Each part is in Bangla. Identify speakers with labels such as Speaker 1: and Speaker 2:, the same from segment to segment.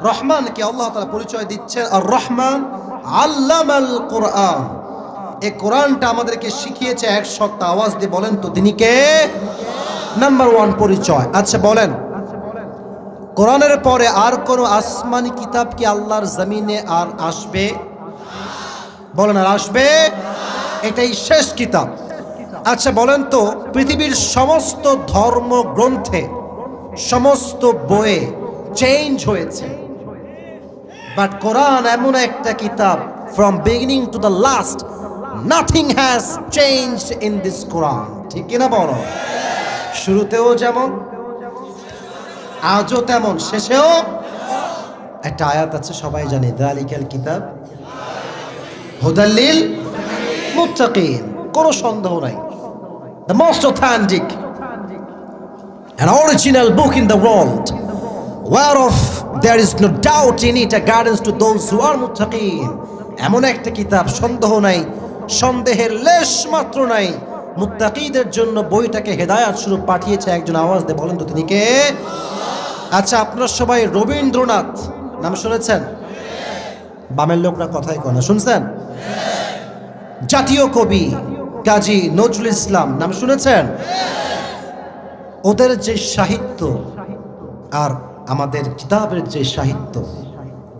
Speaker 1: রহমানকে আল্লাহ তাআলা পরিচয় দিচ্ছেন আর রহমান আল্লামাল কোরআন। এই কোরআনটা আমাদেরকে শিখিয়েছে। এক শক্ত আওয়াজ দিয়ে বলেন তো তিনি কে? নাম্বার ওয়ান পরিচয়। আচ্ছা বলেন, কোরআনের পরে আর কোন আসমানি কিতাব কি আল্লাহর জমিনে আর আসবে? বলেন আর আসবে? এটাই শেষ কিতাব। আচ্ছা বলেন তো, পৃথিবীর সমস্ত ধর্ম গ্রন্থে, সমস্ত বইয়ে চেঞ্জ হয়েছে, বাট কোরআন এমন একটা কিতাব, from beginning to the last nothing has changed in this Quran. ঠিক কিনা বলো? শুরুতেও যেমন, আজও তেমন, শেষেও। একটা আয়াত আছে সবাই জানে, যালিকাল কিতাব হুদাল লিল মুত্তাকিন। কোনো সন্দেহ নাই, the most authentic and original book in the world, whereof there is no doubt in it, a guidance to those who are muttaqin. এমন একটা কিতাব, সন্দেহ নাই, সন্দেহের লেশ মাত্র নাই, মুত্তাকিদের জন্য বইটাকে হেদায়াত স্বরূপ পাঠিয়েছে একজন। আওয়াজ দিয়ে বলেন তো তিনি কে? আচ্ছা আপনারা সবাই রবীন্দ্রনাথ নাম শুনেছেন? বামের লোকরা কথাই কয় না, শুনছেন? জাতীয় কবি কাজী নজরুল ইসলাম নাম শুনেছেন? ওদের যে সাহিত্য আর আমাদের কিতাবের যে সাহিত্য,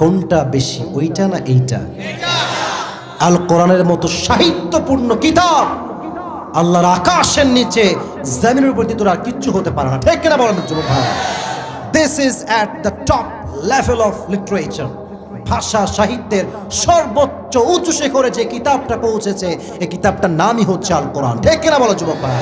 Speaker 1: কোনটা বেশি, ওইটা না এইটা? আল কোরআনের মতো সাহিত্যপূর্ণ কিতাব আল্লাহর আকাশের নিচে জমিনের উপর দিয়ে আর কিচ্ছু হতে পারে না। ঠিক কিনা বলেন যুবক ভাই? This is at the top level of literature. ভাষা সাহিত্যের সর্বোচ্চ উঁচু শিখরে যে কিতাবটা পৌঁছেছে, এই কিতাবটার নামই হচ্ছে আল কোরআন। ঠিক কিনা বলো যুবক ভাই?